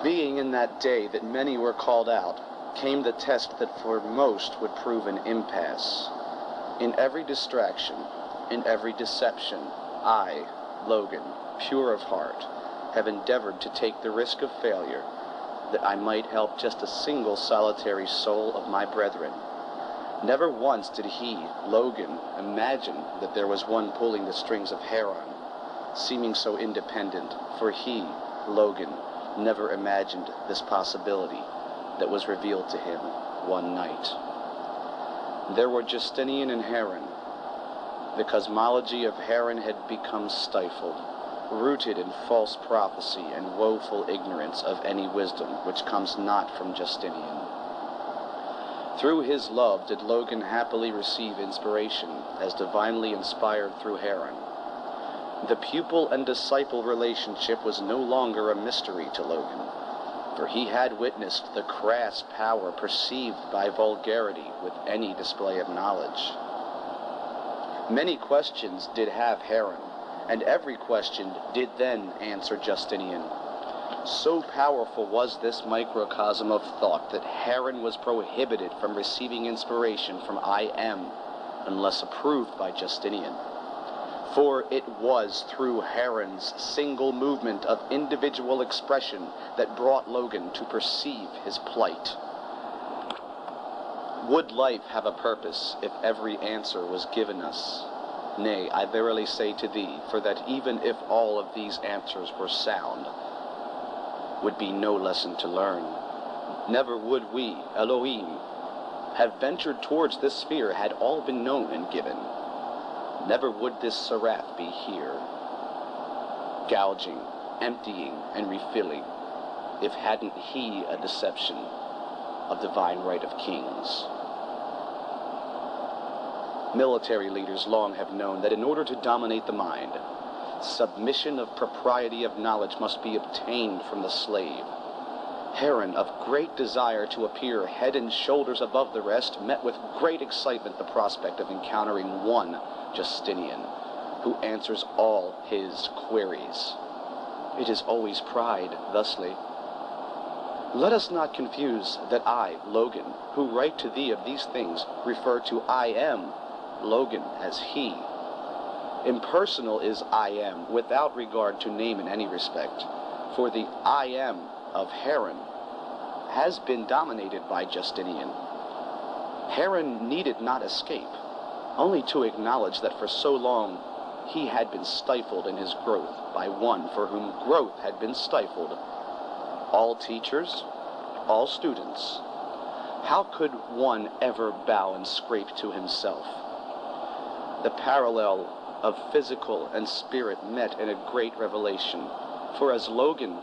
Being in that day that many were called out, came the test that for most would prove an impasse. In every distraction, in every deception, I, Logan, pure of heart, have endeavored to take the risk of failure, that I might help just a single solitary soul of my brethren. Never once did he, Logan, imagine that there was one pulling the strings of Haran, seeming so independent, for he, Logan, never imagined this possibility that was revealed to him one night. There were Justinian and Haran. The cosmology of Haran had become stifled, rooted in false prophecy and woeful ignorance of any wisdom which comes not from Justinian. Through his love did Logan happily receive inspiration, as divinely inspired through Haran. The pupil and disciple relationship was no longer a mystery to Logan, for he had witnessed the crass power perceived by vulgarity with any display of knowledge. Many questions did have Haran, and every question did then answer Justinian. So powerful was this microcosm of thought that Haran was prohibited from receiving inspiration from I Am, unless approved by Justinian. For it was through Haran's single movement of individual expression that brought Logan to perceive his plight. Would life have a purpose if every answer was given us? Nay, I verily say to thee, for that even if all of these answers were sound, would be no lesson to learn. Never would we, Elohim, have ventured towards this sphere had all been known and given. Never would this Seraph be here, gouging, emptying, and refilling, if hadn't he a deception of divine right of kings. Military leaders long have known that in order to dominate the mind, submission of propriety of knowledge must be obtained from the slave. Haran, of great desire to appear head and shoulders above the rest, met with great excitement the prospect of encountering one Justinian, who answers all his queries. It is always pride, thusly. Let us not confuse that I, Logan, who write to thee of these things, refer to I Am, Logan, as he. Impersonal is I Am, without regard to name in any respect, for the I Am of Haran has been dominated by Justinian. Haran needed not escape, only to acknowledge that for so long he had been stifled in his growth by one for whom growth had been stifled. All teachers, all students, how could one ever bow and scrape to himself? The parallel of physical and spirit met in a great revelation, for as Logan,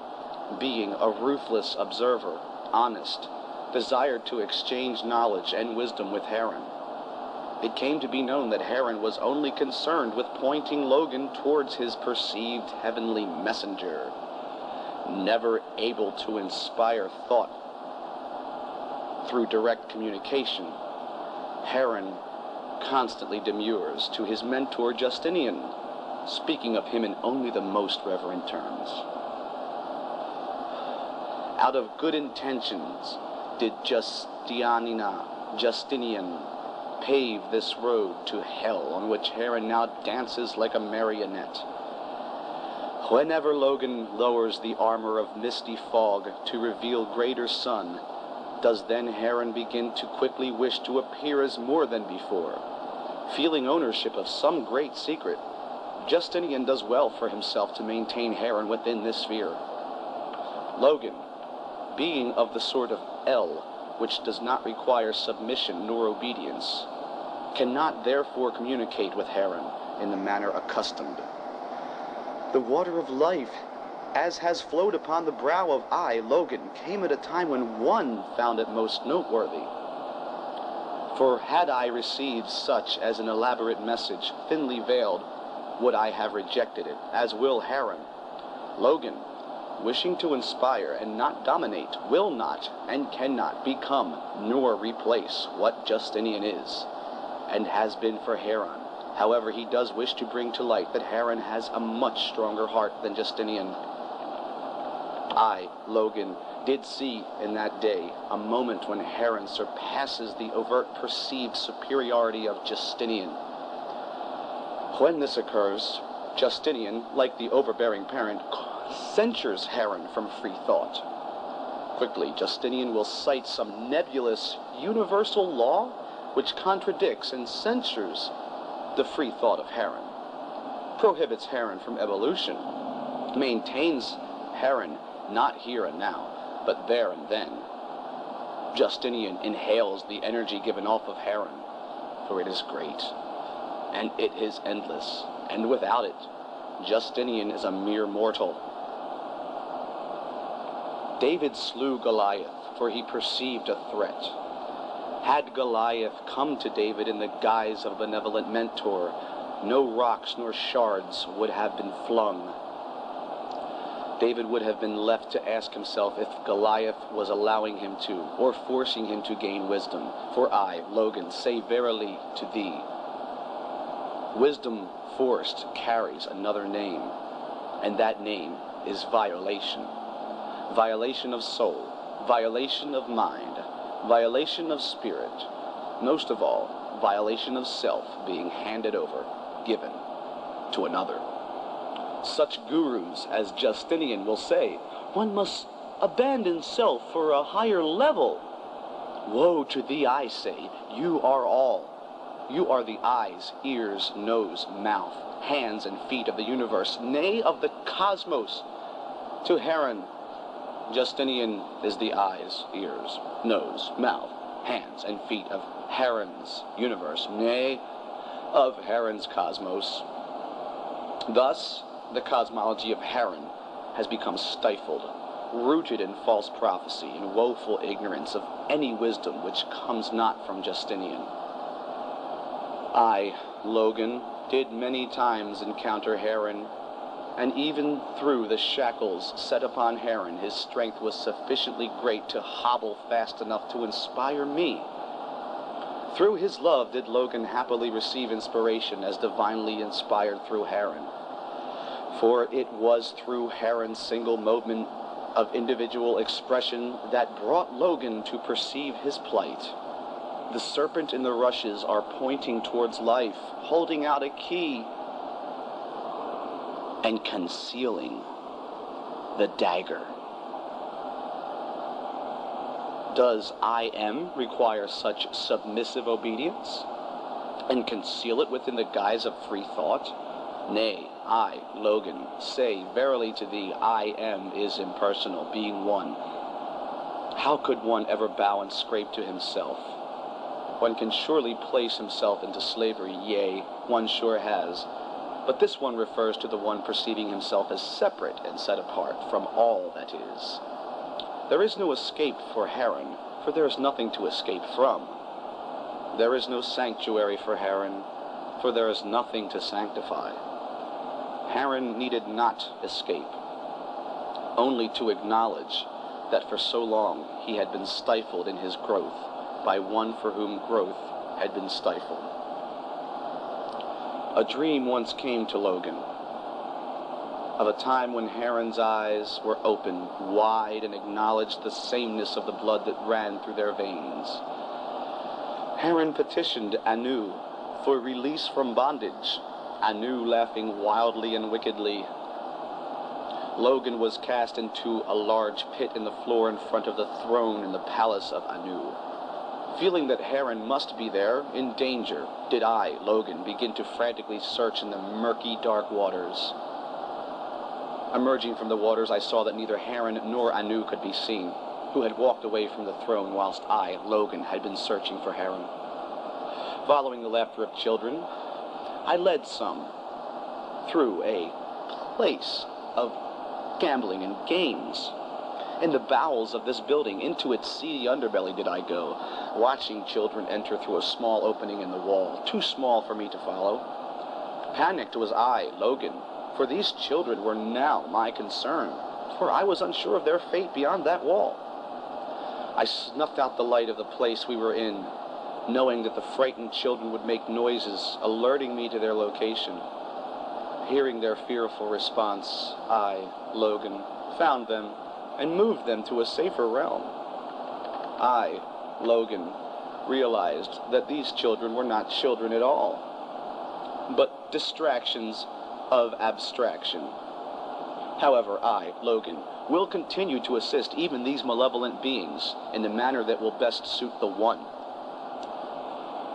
being a ruthless observer, honest, desired to exchange knowledge and wisdom with Haran, it came to be known that Haran was only concerned with pointing Logan towards his perceived heavenly messenger, never able to inspire thought through direct communication. Haran constantly demurs to his mentor Justinian, speaking of him in only the most reverent terms. Out of good intentions did Justinian pave this road to hell on which Haran now dances like a marionette. Whenever Logan lowers the armor of misty fog to reveal greater sun, does then Haran begin to quickly wish to appear as more than before? Feeling ownership of some great secret, Justinian does well for himself to maintain Haran within this sphere. Logan, being of the sort of L which does not require submission nor obedience, cannot therefore communicate with Haran in the manner accustomed. The water of life, as has flowed upon the brow of I, Logan, came at a time when one found it most noteworthy. For had I received such as an elaborate message, thinly veiled, would I have rejected it, as will Haran. Logan, wishing to inspire and not dominate, will not and cannot become nor replace what Justinian is, and has been for Haran. However, he does wish to bring to light that Haran has a much stronger heart than Justinian. I, Logan, did see in that day a moment when Heron surpasses the overt perceived superiority of Justinian. When this occurs, Justinian, like the overbearing parent, censures Heron from free thought. Quickly, Justinian will cite some nebulous universal law which contradicts and censures the free thought of Heron, prohibits Heron from evolution, maintains Heron not here and now, but there and then. Justinian inhales the energy given off of Heron, for it is great, and it is endless, and without it, Justinian is a mere mortal. David slew Goliath, for he perceived a threat. Had Goliath come to David in the guise of a benevolent mentor, no rocks nor shards would have been flung. David would have been left to ask himself if Goliath was allowing him to, or forcing him to gain wisdom. For I, Logan, say verily to thee, wisdom forced carries another name, and that name is violation. Violation of soul, violation of mind, violation of spirit, most of all, violation of self being handed over, given to another. Such gurus as Justinian will say, one must abandon self for a higher level. Woe to thee, I say, you are all. You are the eyes, ears, nose, mouth, hands, and feet of the universe, nay, of the cosmos. To Heron, Justinian is the eyes, ears, nose, mouth, hands, and feet of Heron's universe, nay, of Heron's cosmos. Thus, the cosmology of Heron has become stifled, rooted in false prophecy and woeful ignorance of any wisdom which comes not from Justinian. I, Logan, did many times encounter Heron, and even through the shackles set upon Heron, his strength was sufficiently great to hobble fast enough to inspire me. Through his love did Logan happily receive inspiration as divinely inspired through Heron. For it was through Heron's single moment of individual expression that brought Logan to perceive his plight. The serpent in the rushes are pointing towards life, holding out a key, and concealing the dagger. Does I am require such submissive obedience, and conceal it within the guise of free thought? Nay, I, Logan, say verily to thee, I am is impersonal, being one. How could one ever bow and scrape to himself? One can surely place himself into slavery, yea, one sure has. But this one refers to the one perceiving himself as separate and set apart from all that is. There is no escape for Heron, for there is nothing to escape from. There is no sanctuary for Heron, for there is nothing to sanctify. Heron needed not escape, only to acknowledge that for so long he had been stifled in his growth by one for whom growth had been stifled. A dream once came to Logan of a time when Heron's eyes were open wide and acknowledged the sameness of the blood that ran through their veins. Heron petitioned Anu for release from bondage, Anu laughing wildly and wickedly. Logan was cast into a large pit in the floor in front of the throne in the palace of Anu. Feeling that Heron must be there, in danger, did I, Logan, begin to frantically search in the murky, dark waters. Emerging from the waters, I saw that neither Heron nor Anu could be seen, who had walked away from the throne whilst I, Logan, had been searching for Heron. Following the laughter of children, I led some through a place of gambling and games. In the bowels of this building, into its seedy underbelly did I go, watching children enter through a small opening in the wall, too small for me to follow. Panicked was I, Logan, for these children were now my concern, for I was unsure of their fate beyond that wall. I snuffed out the light of the place we were in, knowing that the frightened children would make noises, alerting me to their location. Hearing their fearful response, I, Logan, found them and moved them to a safer realm. I, Logan, realized that these children were not children at all, but distractions of abstraction. However, I, Logan, will continue to assist even these malevolent beings in the manner that will best suit the one.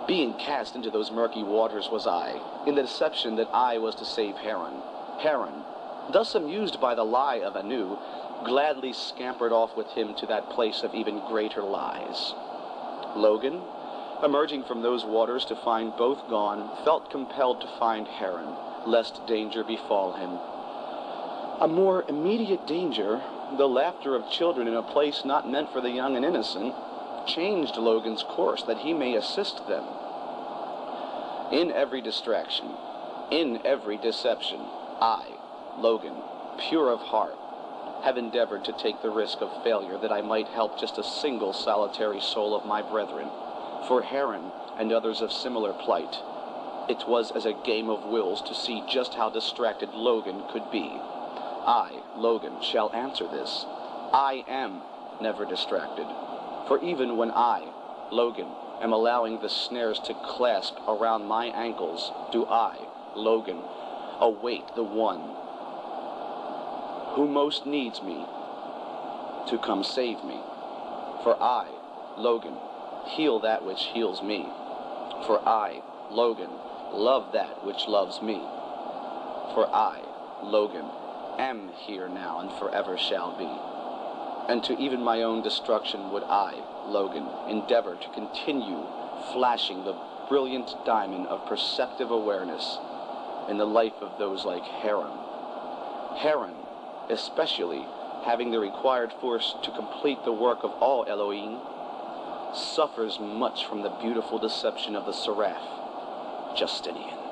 Being cast into those murky waters was I, in the deception that I was to save Heron. Heron, thus amused by the lie of Anu, gladly scampered off with him to that place of even greater lies. Logan, emerging from those waters to find both gone, felt compelled to find Heron, lest danger befall him. A more immediate danger, the laughter of children in a place not meant for the young and innocent, changed Logan's course that he may assist them. In every distraction, in every deception, I, Logan, pure of heart, have endeavored to take the risk of failure that I might help just a single solitary soul of my brethren. For Heron and others of similar plight, it was as a game of wills to see just how distracted Logan could be. I, Logan, shall answer this. I am never distracted. For even when I, Logan, am allowing the snares to clasp around my ankles, do I, Logan, await the one who most needs me to come save me. For I, Logan, heal that which heals me. For I, Logan, love that which loves me. For I, Logan, am here now and forever shall be. And to even my own destruction would I, Logan, endeavor to continue flashing the brilliant diamond of perceptive awareness in the life of those like Heron. Heron, especially, having the required force to complete the work of all Elohim, suffers much from the beautiful deception of the Seraph, Justinian.